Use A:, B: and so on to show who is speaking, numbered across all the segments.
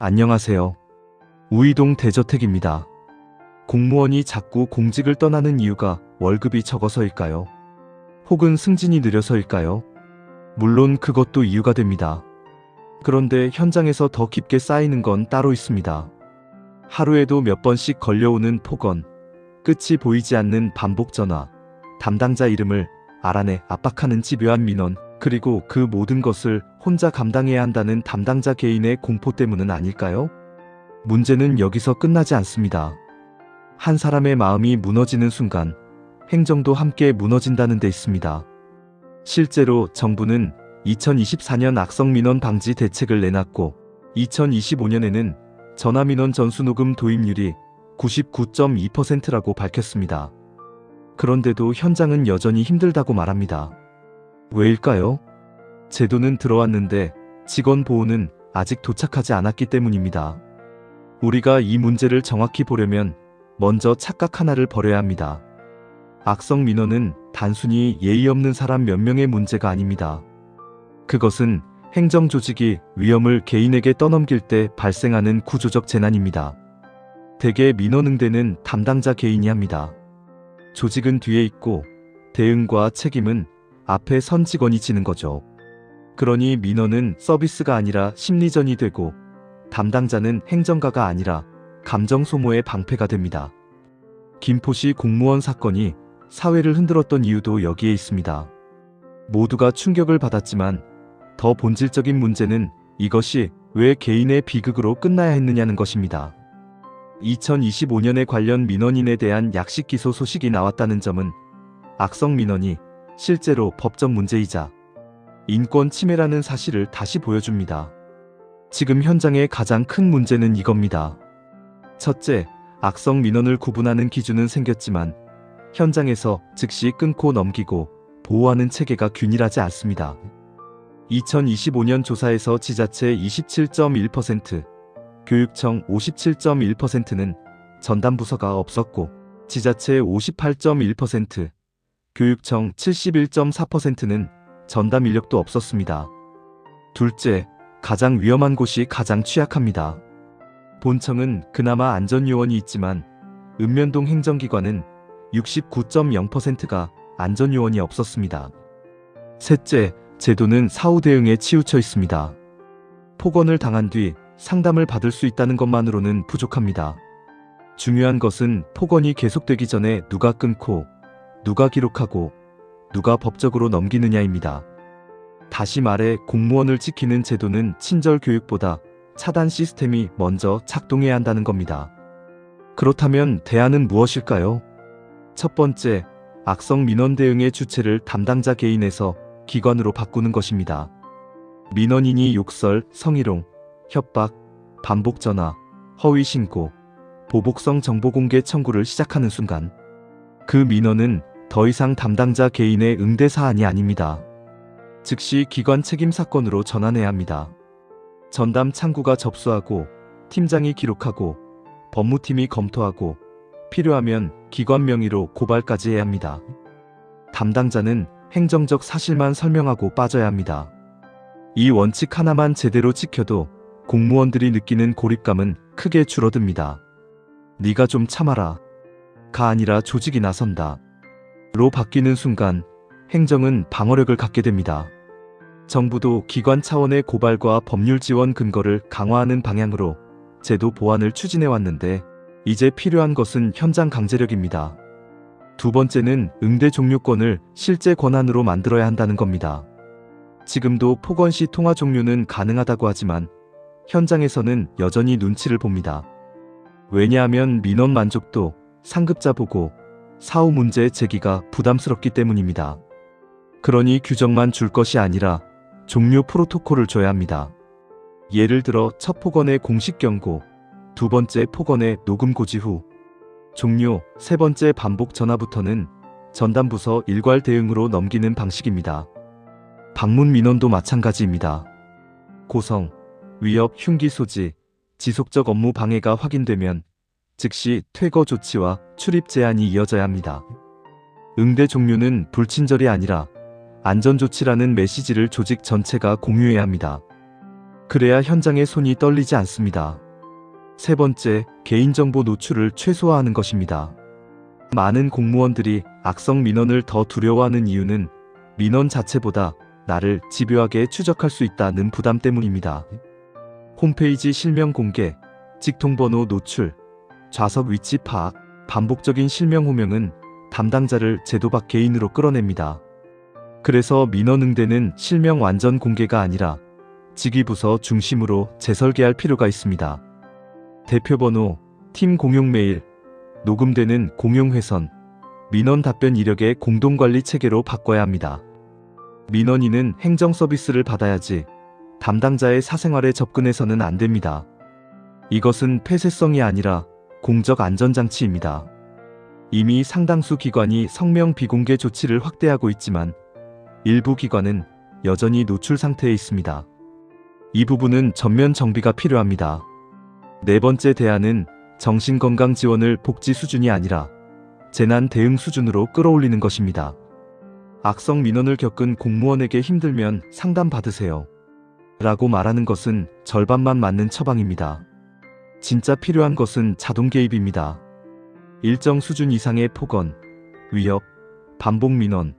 A: 안녕하세요. 우이동 대저택입니다. 공무원이 자꾸 공직을 떠나는 이유가 월급이 적어서일까요? 혹은 승진이 느려서일까요? 물론 그것도 이유가 됩니다. 그런데 현장에서 더 깊게 쌓이는 건 따로 있습니다. 하루에도 몇 번씩 걸려오는 폭언, 끝이 보이지 않는 반복 전화, 담당자 이름을 알아내 압박하는 집요한 민원, 그리고 그 모든 것을 혼자 감당해야 한다는 담당자 개인의 공포 때문은 아닐까요? 문제는 여기서 끝나지 않습니다. 한 사람의 마음이 무너지는 순간 행정도 함께 무너진다는 데 있습니다. 실제로 정부는 2024년 악성민원 방지 대책을 내놨고 2025년에는 전화민원 전수녹음 도입률이 99.2%라고 밝혔습니다. 그런데도 현장은 여전히 힘들다고 말합니다. 왜일까요? 제도는 들어왔는데 직원 보호는 아직 도착하지 않았기 때문입니다. 우리가 이 문제를 정확히 보려면 먼저 착각 하나를 버려야 합니다. 악성 민원은 단순히 예의 없는 사람 몇 명의 문제가 아닙니다. 그것은 행정조직이 위험을 개인에게 떠넘길 때 발생하는 구조적 재난입니다. 대개 민원 응대는 담당자 개인이 합니다. 조직은 뒤에 있고 대응과 책임은 앞에 선 직원이 지는 거죠. 그러니 민원은 서비스가 아니라 심리전이 되고 담당자는 행정가가 아니라 감정 소모의 방패가 됩니다. 김포시 공무원 사건이 사회를 흔들었던 이유도 여기에 있습니다. 모두가 충격을 받았지만 더 본질적인 문제는 이것이 왜 개인의 비극으로 끝나야 했느냐는 것입니다. 2025년에 관련 민원인에 대한 약식 기소 소식이 나왔다는 점은 악성 민원이 실제로 법적 문제이자 인권 침해라는 사실을 다시 보여줍니다. 지금 현장의 가장 큰 문제는 이겁니다. 첫째, 악성 민원을 구분하는 기준은 생겼지만 현장에서 즉시 끊고 넘기고 보호하는 체계가 균일하지 않습니다. 2025년 조사에서 지자체 27.1%, 교육청 57.1%는 전담부서가 없었고 지자체 58.1%, 교육청 71.4%는 전담 인력도 없었습니다. 둘째, 가장 위험한 곳이 가장 취약합니다. 본청은 그나마 안전요원이 있지만 읍면동 행정기관은 69.0%가 안전요원이 없었습니다. 셋째, 제도는 사후 대응에 치우쳐 있습니다. 폭언을 당한 뒤 상담을 받을 수 있다는 것만으로는 부족합니다. 중요한 것은 폭언이 계속되기 전에 누가 끊고 누가 기록하고 누가 법적으로 넘기느냐입니다. 다시 말해 공무원을 지키는 제도는 친절 교육보다 차단 시스템이 먼저 작동해야 한다는 겁니다. 그렇다면 대안은 무엇일까요? 첫 번째, 악성 민원 대응의 주체를 담당자 개인에서 기관으로 바꾸는 것입니다. 민원인이 욕설, 성희롱, 협박, 반복 전화, 허위 신고, 보복성 정보 공개 청구를 시작하는 순간 그 민원은 더 이상 담당자 개인의 응대 사안이 아닙니다. 즉시 기관 책임 사건으로 전환해야 합니다. 전담 창구가 접수하고 팀장이 기록하고 법무팀이 검토하고 필요하면 기관 명의로 고발까지 해야 합니다. 담당자는 행정적 사실만 설명하고 빠져야 합니다. 이 원칙 하나만 제대로 지켜도 공무원들이 느끼는 고립감은 크게 줄어듭니다. 네가 좀 참아라. 가 아니라 조직이 나선다. 로 바뀌는 순간 행정은 방어력을 갖게 됩니다. 정부도 기관 차원의 고발과 법률 지원 근거를 강화하는 방향으로 제도 보완을 추진해 왔는데 이제 필요한 것은 현장 강제력입니다. 두 번째는 응대 종료권을 실제 권한으로 만들어야 한다는 겁니다. 지금도 폭언 시 통화 종료는 가능하다고 하지만 현장에서는 여전히 눈치를 봅니다. 왜냐하면 민원 만족도, 상급자 보고, 사후 문제 제기가 부담스럽기 때문입니다. 그러니 규정만 줄 것이 아니라 종료 프로토콜을 줘야 합니다. 예를 들어 첫 폭언의 공식 경고, 두 번째 폭언의 녹음 고지 후 종료, 세 번째 반복 전화부터는 전담부서 일괄 대응으로 넘기는 방식입니다. 방문 민원도 마찬가지입니다. 고성, 위협, 흉기 소지, 지속적 업무 방해가 확인되면 즉시 퇴거 조치와 출입 제한이 이어져야 합니다. 응대 종료는 불친절이 아니라 안전조치라는 메시지를 조직 전체가 공유해야 합니다. 그래야 현장의 손이 떨리지 않습니다. 세 번째, 개인정보 노출을 최소화하는 것입니다. 많은 공무원들이 악성 민원을 더 두려워하는 이유는 민원 자체보다 나를 집요하게 추적할 수 있다는 부담 때문입니다. 홈페이지 실명 공개, 직통번호 노출, 좌석 위치 파악, 반복적인 실명 호명은 담당자를 제도 밖 개인으로 끌어냅니다. 그래서 민원 응대는 실명 완전 공개가 아니라 직위부서 중심으로 재설계할 필요가 있습니다. 대표번호, 팀 공용 메일, 녹음되는 공용 회선, 민원 답변 이력의 공동관리 체계로 바꿔야 합니다. 민원인은 행정 서비스를 받아야지 담당자의 사생활에 접근해서는 안 됩니다. 이것은 폐쇄성이 아니라 공적 안전장치입니다. 이미 상당수 기관이 성명 비공개 조치를 확대하고 있지만 일부 기관은 여전히 노출 상태에 있습니다. 이 부분은 전면 정비가 필요합니다. 네 번째 대안은 정신건강 지원을 복지 수준이 아니라 재난 대응 수준으로 끌어올리는 것입니다. 악성 민원을 겪은 공무원에게 힘들면 상담 받으세요 라고 말하는 것은 절반만 맞는 처방입니다. 진짜 필요한 것은 자동 개입입니다. 일정 수준 이상의 폭언, 위협, 반복 민원,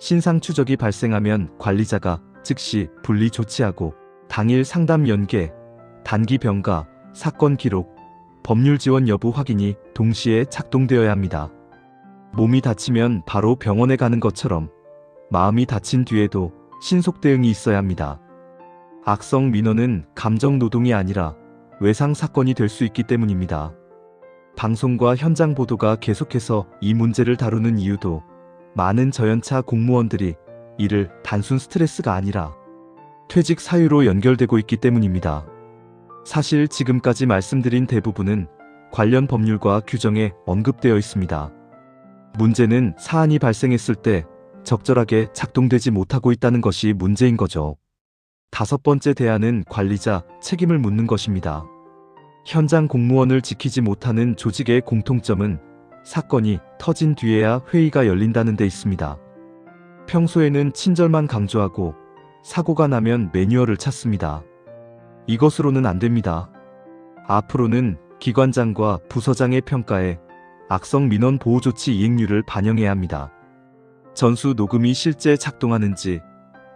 A: 신상 추적이 발생하면 관리자가 즉시 분리 조치하고 당일 상담 연계, 단기 병가, 사건 기록, 법률 지원 여부 확인이 동시에 작동되어야 합니다. 몸이 다치면 바로 병원에 가는 것처럼 마음이 다친 뒤에도 신속 대응이 있어야 합니다. 악성 민원은 감정 노동이 아니라 외상 사건이 될 수 있기 때문입니다. 방송과 현장 보도가 계속해서 이 문제를 다루는 이유도 많은 저연차 공무원들이 이를 단순 스트레스가 아니라 퇴직 사유로 연결되고 있기 때문입니다. 사실 지금까지 말씀드린 대부분은 관련 법률과 규정에 언급되어 있습니다. 문제는 사안이 발생했을 때 적절하게 작동되지 못하고 있다는 것이 문제인 거죠. 다섯 번째 대안은 관리자 책임을 묻는 것입니다. 현장 공무원을 지키지 못하는 조직의 공통점은 사건이 터진 뒤에야 회의가 열린다는 데 있습니다. 평소에는 친절만 강조하고 사고가 나면 매뉴얼을 찾습니다. 이것으로는 안 됩니다. 앞으로는 기관장과 부서장의 평가에 악성 민원 보호 조치 이행률을 반영해야 합니다. 전수 녹음이 실제 작동하는지,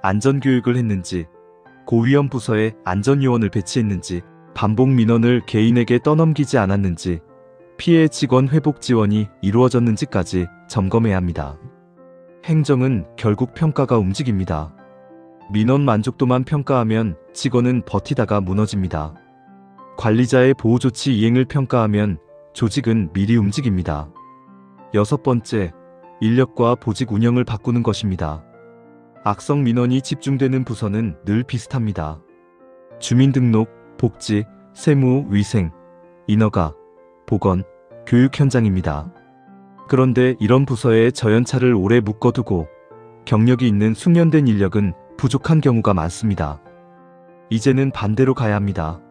A: 안전교육을 했는지, 고위험 부서에 안전요원을 배치했는지, 반복 민원을 개인에게 떠넘기지 않았는지, 피해 직원 회복 지원이 이루어졌는지까지 점검해야 합니다. 행정은 결국 평가가 움직입니다. 민원 만족도만 평가하면 직원은 버티다가 무너집니다. 관리자의 보호 조치 이행을 평가하면 조직은 미리 움직입니다. 여섯 번째, 인력과 보직 운영을 바꾸는 것입니다. 악성 민원이 집중되는 부서는 늘 비슷합니다. 주민등록, 복지, 세무, 위생, 인허가, 보건, 교육 현장입니다. 그런데 이런 부서에 저연차를 오래 묶어두고 경력이 있는 숙련된 인력은 부족한 경우가 많습니다. 이제는 반대로 가야 합니다.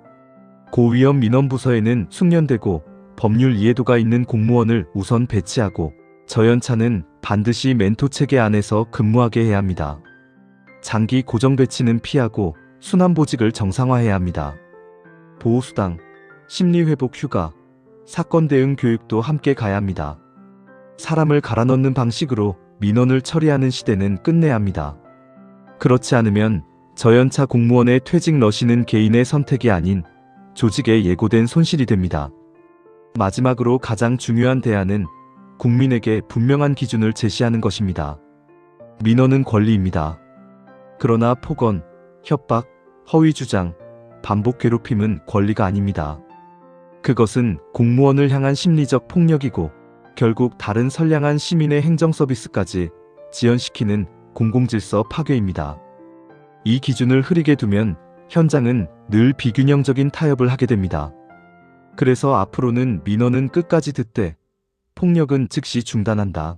A: 고위험 민원부서에는 숙련되고 법률 이해도가 있는 공무원을 우선 배치하고 저연차는 반드시 멘토 체계 안에서 근무하게 해야 합니다. 장기 고정 배치는 피하고 순환보직을 정상화해야 합니다. 보호수당, 심리회복 휴가, 사건 대응 교육도 함께 가야 합니다. 사람을 갈아넣는 방식으로 민원을 처리하는 시대는 끝내야 합니다. 그렇지 않으면 저연차 공무원의 퇴직 러시는 개인의 선택이 아닌 조직에 예고된 손실이 됩니다. 마지막으로 가장 중요한 대안은 국민에게 분명한 기준을 제시하는 것입니다. 민원은 권리입니다. 그러나 폭언, 협박, 허위 주장, 반복 괴롭힘은 권리가 아닙니다. 그것은 공무원을 향한 심리적 폭력이고 결국 다른 선량한 시민의 행정 서비스까지 지연시키는 공공질서 파괴입니다. 이 기준을 흐리게 두면 현장은 늘 비균형적인 타협을 하게 됩니다. 그래서 앞으로는 민원은 끝까지 듣되 폭력은 즉시 중단한다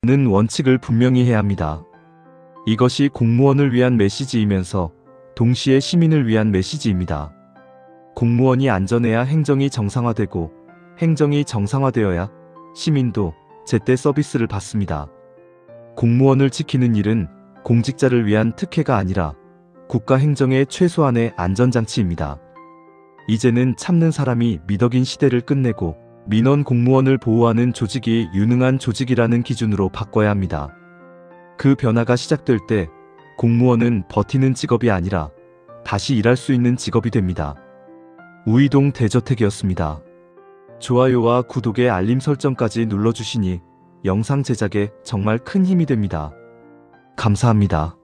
A: 는 원칙을 분명히 해야 합니다. 이것이 공무원을 위한 메시지이면서 동시에 시민을 위한 메시지입니다. 공무원이 안전해야 행정이 정상화되고 행정이 정상화되어야 시민도 제때 서비스를 받습니다. 공무원을 지키는 일은 공직자를 위한 특혜가 아니라 국가 행정의 최소한의 안전장치입니다. 이제는 참는 사람이 미덕인 시대를 끝내고 민원 공무원을 보호하는 조직이 유능한 조직이라는 기준으로 바꿔야 합니다. 그 변화가 시작될 때 공무원은 버티는 직업이 아니라 다시 일할 수 있는 직업이 됩니다. 우이동 대저택이었습니다. 좋아요와 구독의 알림 설정까지 눌러주시니 영상 제작에 정말 큰 힘이 됩니다. 감사합니다.